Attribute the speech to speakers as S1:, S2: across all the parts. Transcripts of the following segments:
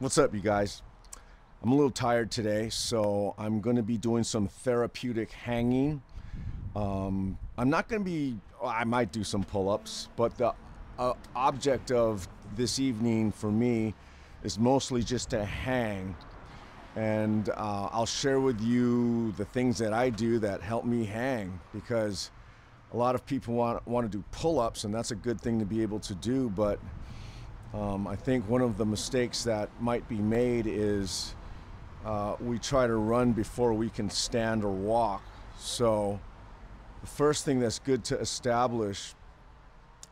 S1: What's up, you guys? I'm a little tired today, so I'm going to be doing some therapeutic hanging. I'm not going to be, I might do some pull-ups, but the object of this evening for me is mostly just to hang. And I'll share with you the things that I do that help me hang, because a lot of people want to do pull-ups, and that's a good thing to be able to do, but I think one of the mistakes that might be made is we try to run before we can stand or walk. So the first thing that's good to establish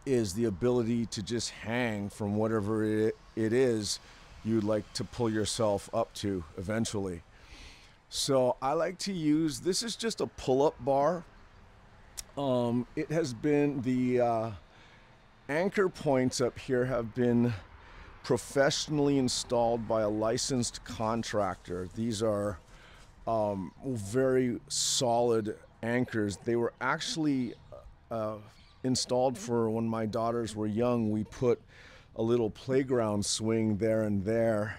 S1: is the ability to just hang from whatever it is you'd like to pull yourself up to eventually. So I like to use, this is just a pull-up bar. It has been the anchor points up here have been professionally installed by a licensed contractor. These are very solid anchors. They were actually installed for when my daughters were young. We put a little playground swing there and there,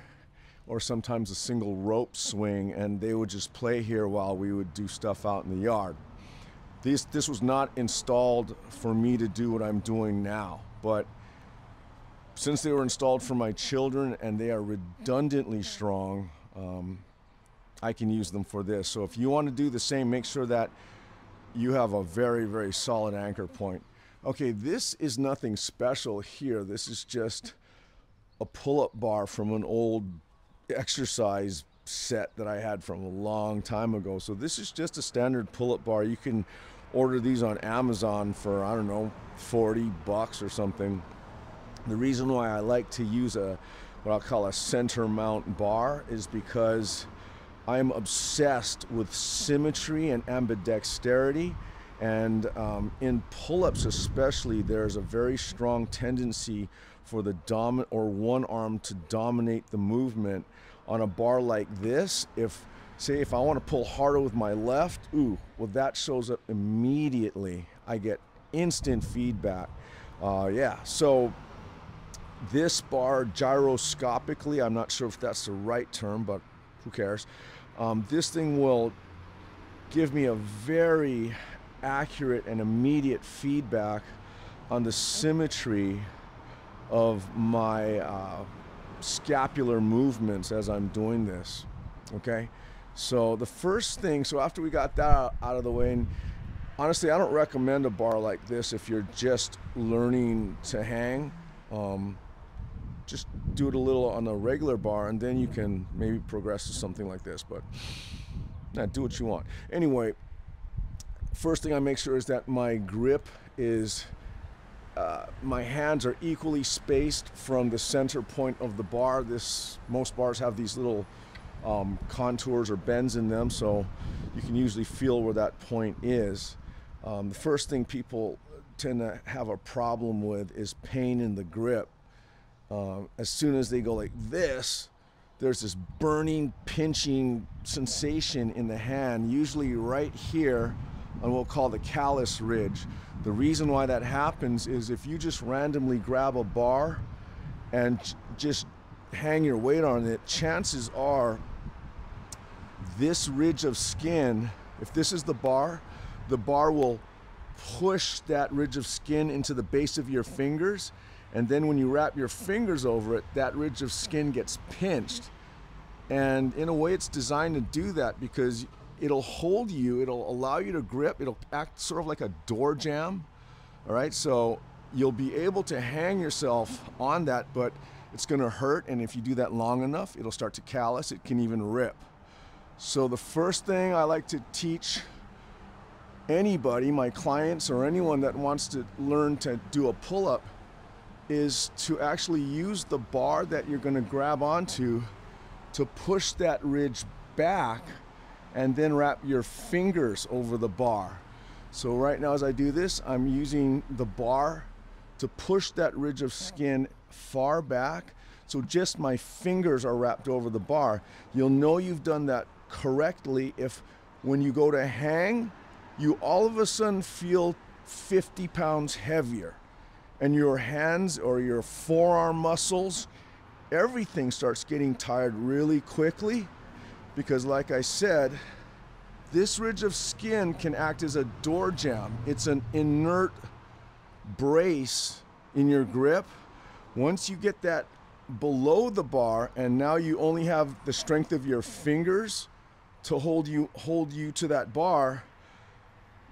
S1: or sometimes a single rope swing, and they would just play here while we would do stuff out in the yard. This was not installed for me to do what I'm doing now, but since they were installed for my children and they are redundantly strong, I can use them for this. So if you want to do the same, make sure that you have a very, very solid anchor point. Okay, this is nothing special here. This is just a pull-up bar from an old exercise set that I had from a long time ago. So this is just a standard pull-up bar. You can order these on Amazon for, I don't know, 40 bucks or something. The reason why I like to use what I'll call a center mount bar is because I'm obsessed with symmetry and ambidexterity, and in pull-ups especially, there's a very strong tendency for the dominant or one arm to dominate the movement. On a bar like this, say if I want to pull harder with my left, well, that shows up immediately. I get instant feedback. So this bar gyroscopically, I'm not sure if that's the right term, but who cares? This thing will give me a very accurate and immediate feedback on the symmetry of my scapular movements as I'm doing this. Okay, so the first thing, so after we got that out of the way, and honestly I don't recommend a bar like this if you're just learning to hang. Just do it a little on a regular bar, and then you can maybe progress to something like this, but do what you want. Anyway, first thing I make sure is that my grip is my hands are equally spaced from the center point of the bar. Most bars have these little contours or bends in them, so you can usually feel where that point is. The first thing people tend to have a problem with is pain in the grip. As soon as they go like this, there's this burning, pinching sensation in the hand, usually right here on what we'll call the callus ridge. The reason why that happens is if you just randomly grab a bar and just hang your weight on it, chances are this ridge of skin, if this is the bar will push that ridge of skin into the base of your fingers, and then when you wrap your fingers over it, that ridge of skin gets pinched. And in a way it's designed to do that because it'll hold you, it'll allow you to grip, it'll act sort of like a door jamb. All right, so you'll be able to hang yourself on that, but it's gonna hurt, and if you do that long enough, it'll start to callus, it can even rip. So the first thing I like to teach anybody, my clients or anyone that wants to learn to do a pull-up, is to actually use the bar that you're gonna grab onto to push that ridge back and then wrap your fingers over the bar. So right now as I do this, I'm using the bar to push that ridge of skin far back, so just my fingers are wrapped over the bar. You'll know you've done that correctly if when you go to hang, you all of a sudden feel 50 pounds heavier, and your hands or your forearm muscles everything starts getting tired really quickly, because like I said, this ridge of skin can act as a door jamb. It's an inert brace in your grip. Once you get that below the bar, and now you only have the strength of your fingers to hold you to that bar,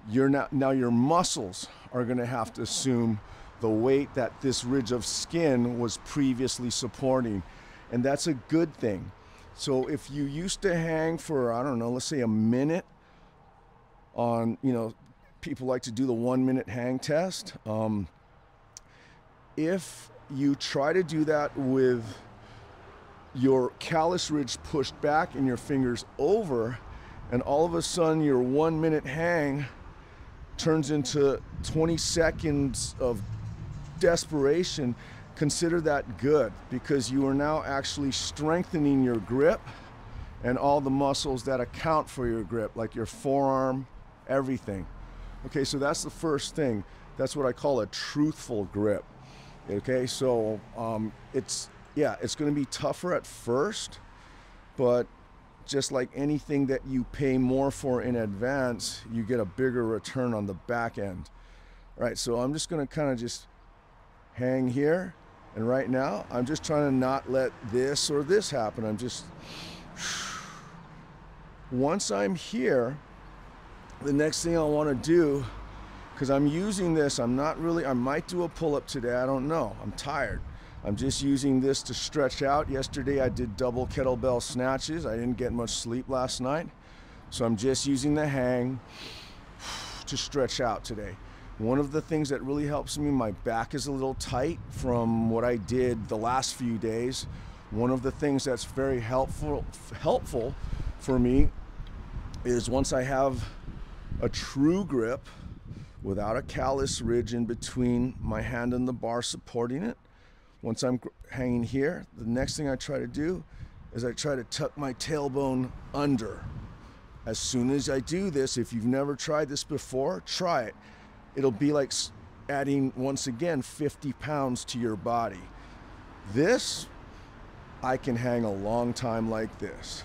S1: now your muscles are going to have to assume the weight that this ridge of skin was previously supporting, and that's a good thing. So if you used to hang for, I don't know, let's say a minute on, people like to do the 1 minute hang test. If you try to do that with your callus ridge pushed back and your fingers over, and all of a sudden your 1 minute hang turns into 20 seconds of desperation, consider that good, because you are now actually strengthening your grip and all the muscles that account for your grip, like your forearm, everything. Okay, so that's the first thing. That's what I call a truthful grip. Okay, so it's going to be tougher at first, but just like anything that you pay more for in advance, you get a bigger return on the back end. All right, so I'm just going to kind of just hang here, and right now I'm just trying to not let this or this happen. I'm just, once I'm here, the next thing I want to do, because I'm using this, I might do a pull-up today, I don't know, I'm tired. I'm just using this to stretch out. Yesterday I did double kettlebell snatches. I didn't get much sleep last night, so I'm just using the hang to stretch out today. One of the things that really helps me, my back is a little tight from what I did the last few days. One of the things that's very helpful for me is once I have a true grip without a callus ridge in between my hand and the bar supporting it, once I'm hanging here, the next thing I try to do is I try to tuck my tailbone under. As soon as I do this, if you've never tried this before, try it. It'll be like adding, once again, 50 pounds to your body. This, I can hang a long time like this.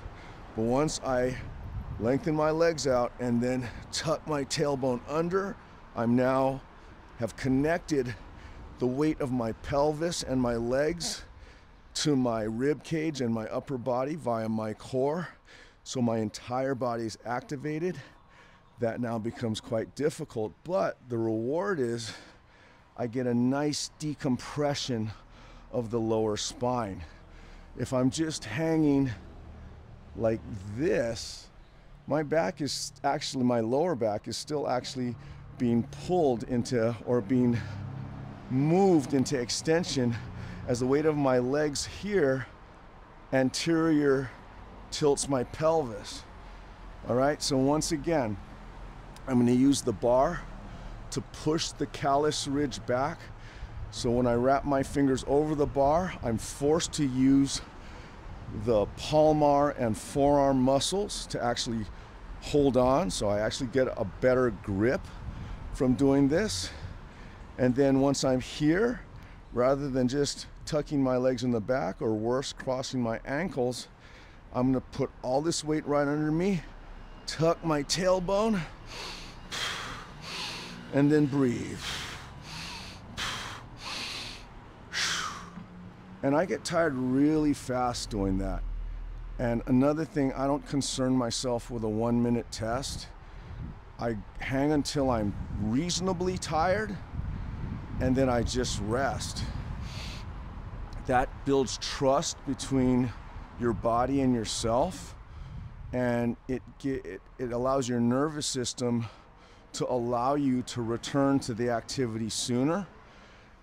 S1: But once I lengthen my legs out and then tuck my tailbone under, I'm now have connected the weight of my pelvis and my legs to my rib cage and my upper body via my core. So my entire body is activated. That now becomes quite difficult, but the reward is I get a nice decompression of the lower spine. If I'm just hanging like this, my back is actually, my lower back is still actually being pulled into, or being moved into extension as the weight of my legs here anterior tilts my pelvis. All right, so once again, I'm going to use the bar to push the callus ridge back. So when I wrap my fingers over the bar, I'm forced to use the palmar and forearm muscles to actually hold on. So I actually get a better grip from doing this. And then once I'm here, rather than just tucking my legs in the back, or worse, crossing my ankles, I'm going to put all this weight right under me, tuck my tailbone, and then breathe. And I get tired really fast doing that. And another thing, I don't concern myself with a 1 minute test. I hang until I'm reasonably tired, and then I just rest. That builds trust between your body and yourself, and it allows your nervous system to allow you to return to the activity sooner,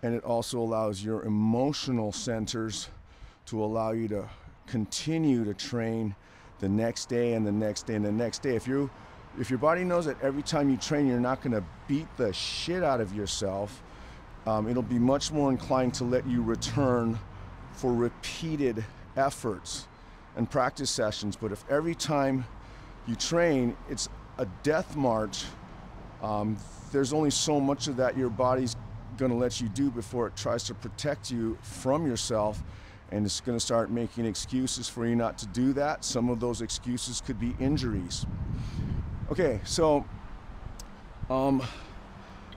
S1: and it also allows your emotional centers to allow you to continue to train the next day and the next day and the next day. If your body knows that every time you train you're not going to beat the shit out of yourself, it'll be much more inclined to let you return for repeated efforts and practice sessions. But if every time you train it's a death march, there's only so much of that your body's going to let you do before it tries to protect you from yourself, and it's going to start making excuses for you not to do that. Some of those excuses could be injuries. Okay, so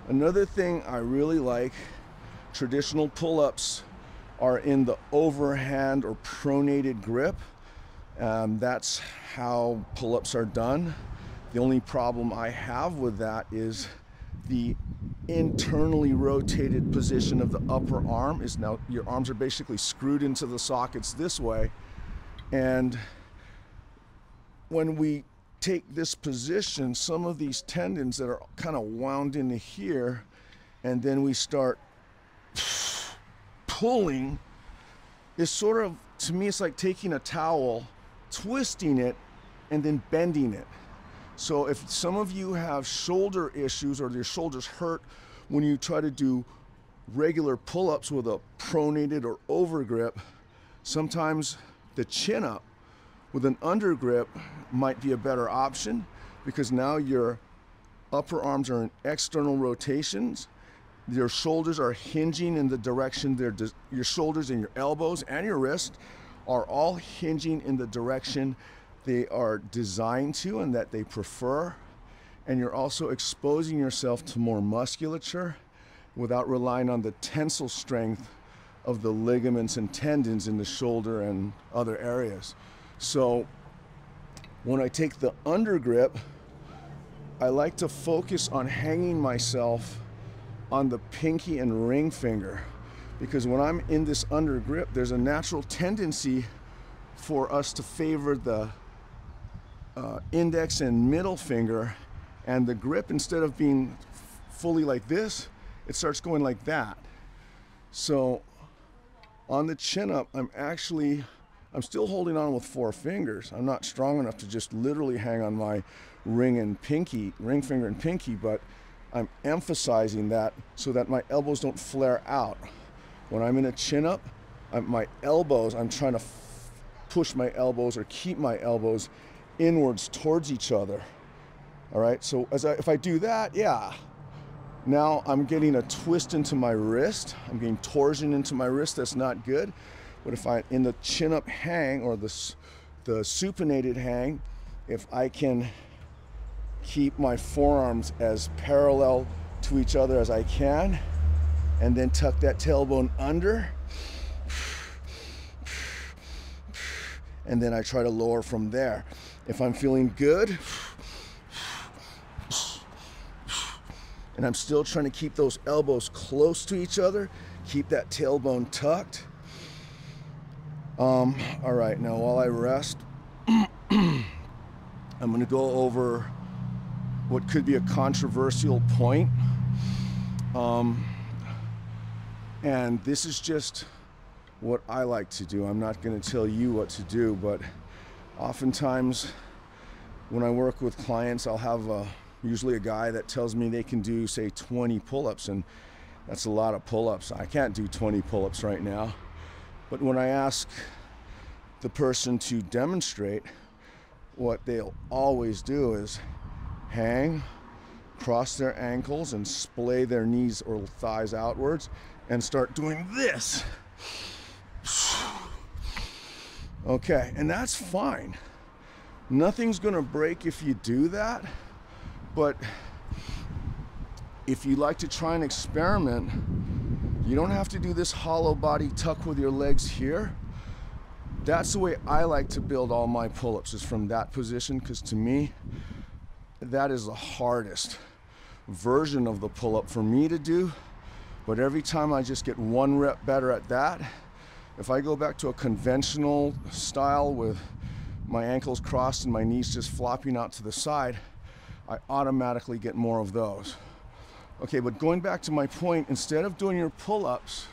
S1: another thing I really like, traditional pull-ups are in the overhand or pronated grip. That's how pull-ups are done. The only problem I have with that is the internally rotated position of the upper arm is now, your arms are basically screwed into the sockets this way. And when we take this position, some of these tendons that are kind of wound into here, and then we start pulling, is sort of, to me, it's like taking a towel, twisting it, and then bending it. So if some of you have shoulder issues or your shoulders hurt when you try to do regular pull-ups with a pronated or over grip, sometimes the chin up with an under grip might be a better option, because now your upper arms are in external rotations. Your shoulders are hinging in the direction your shoulders and your elbows and your wrist are all hinging in the direction they are designed to and that they prefer. And you're also exposing yourself to more musculature without relying on the tensile strength of the ligaments and tendons in the shoulder and other areas. So when I take the under grip, I like to focus on hanging myself on the pinky and ring finger, because when I'm in this under grip, there's a natural tendency for us to favor the index and middle finger, and the grip, instead of being fully like this, it starts going like that. So on the chin up, I'm still holding on with 4 fingers. I'm not strong enough to just literally hang on my ring finger and pinky, but I'm emphasizing that so that my elbows don't flare out. When I'm in a chin up, my elbows, I'm trying to push my elbows or keep my elbows inwards towards each other. All right, so if I do that, yeah, now I'm getting a twist into my wrist. I'm getting torsion into my wrist. That's not good. But if I, in the chin up hang or the supinated hang, if I can keep my forearms as parallel to each other as I can, and then tuck that tailbone under, and then I try to lower from there. If I'm feeling good, and I'm still trying to keep those elbows close to each other, keep that tailbone tucked. All right, now while I rest, I'm going to go over what could be a controversial point. And this is just what I like to do. I'm not going to tell you what to do, but oftentimes when I work with clients, I'll have usually a guy that tells me they can do, say, 20 pull-ups, and that's a lot of pull-ups. I can't do 20 pull-ups right now. But when I ask the person to demonstrate, what they'll always do is hang, cross their ankles, and splay their knees or thighs outwards and start doing this. Okay, and that's fine. Nothing's gonna break if you do that, but if you like to try and experiment, you don't have to do this hollow body tuck with your legs here. That's the way I like to build all my pull-ups, is from that position, because to me, that is the hardest version of the pull-up for me to do. But every time I just get 1 rep better at that, if I go back to a conventional style with my ankles crossed and my knees just flopping out to the side, I automatically get more of those. Okay, but going back to my point, instead of doing your pull-ups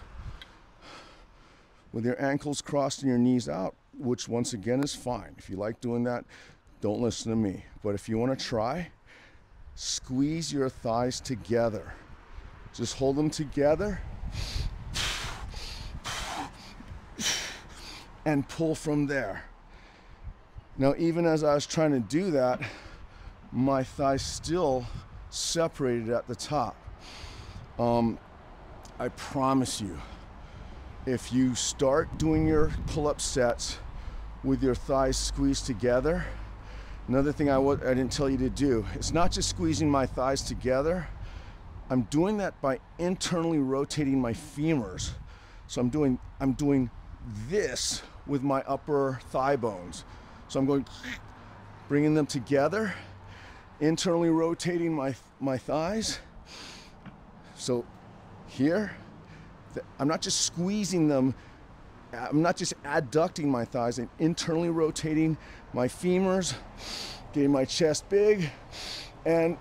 S1: with your ankles crossed and your knees out, which once again is fine. If you like doing that, don't listen to me. But if you want to try, squeeze your thighs together. Just hold them together and pull from there. Now, even as I was trying to do that, my thighs still separated at the top. I promise you, if you start doing your pull-up sets with your thighs squeezed together, another thing I didn't tell you to do, it's not just squeezing my thighs together. I'm doing that by internally rotating my femurs. So I'm doing this with my upper thigh bones. So I'm going, bringing them together, internally rotating my thighs. So here, I'm not just squeezing them, I'm not just adducting my thighs, I'm internally rotating my femurs, getting my chest big, and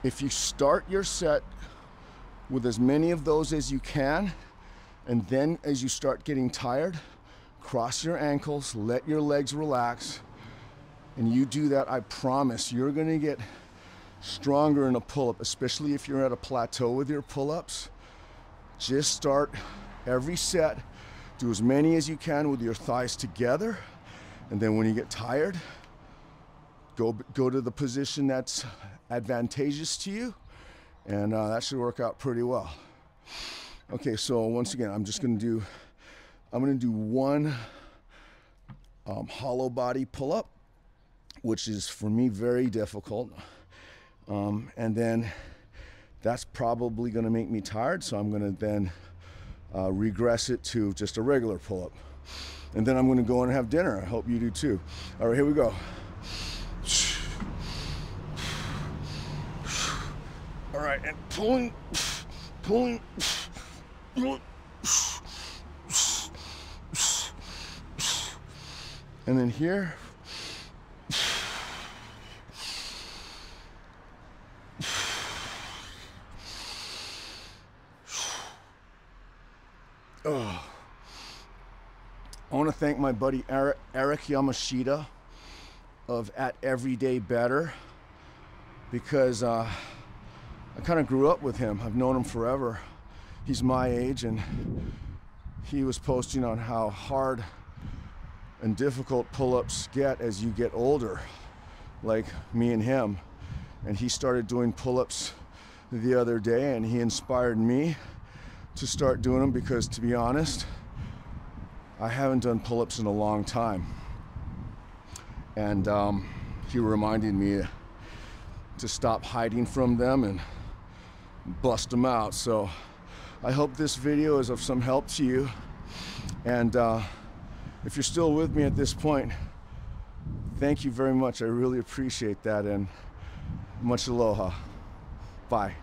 S1: if you start your set with as many of those as you can, and then as you start getting tired, cross your ankles, let your legs relax, and you do that, I promise you're gonna get stronger in a pull-up, especially if you're at a plateau with your pull-ups. Just start every set, do as many as you can with your thighs together, and then when you get tired, go to the position that's advantageous to you, and that should work out pretty well. Okay, so once again, I'm gonna do one hollow body pull-up, which is for me very difficult, and then that's probably gonna make me tired, so I'm gonna then regress it to just a regular pull-up, and then I'm gonna go and have dinner. I hope you do too. All right, here we go. All right, and pulling, and then here, oh. I want to thank my buddy Eric Yamashita of At Everyday Better, because I kind of grew up with him. I've known him forever. He's my age, and he was posting on how hard and difficult pull-ups get as you get older, like me and him. And he started doing pull-ups the other day, and he inspired me to start doing them, because to be honest, I haven't done pull-ups in a long time. And he reminded me to stop hiding from them and bust them out. So I hope this video is of some help to you, and if you're still with me at this point, thank you very much. I really appreciate that, and much aloha. Bye.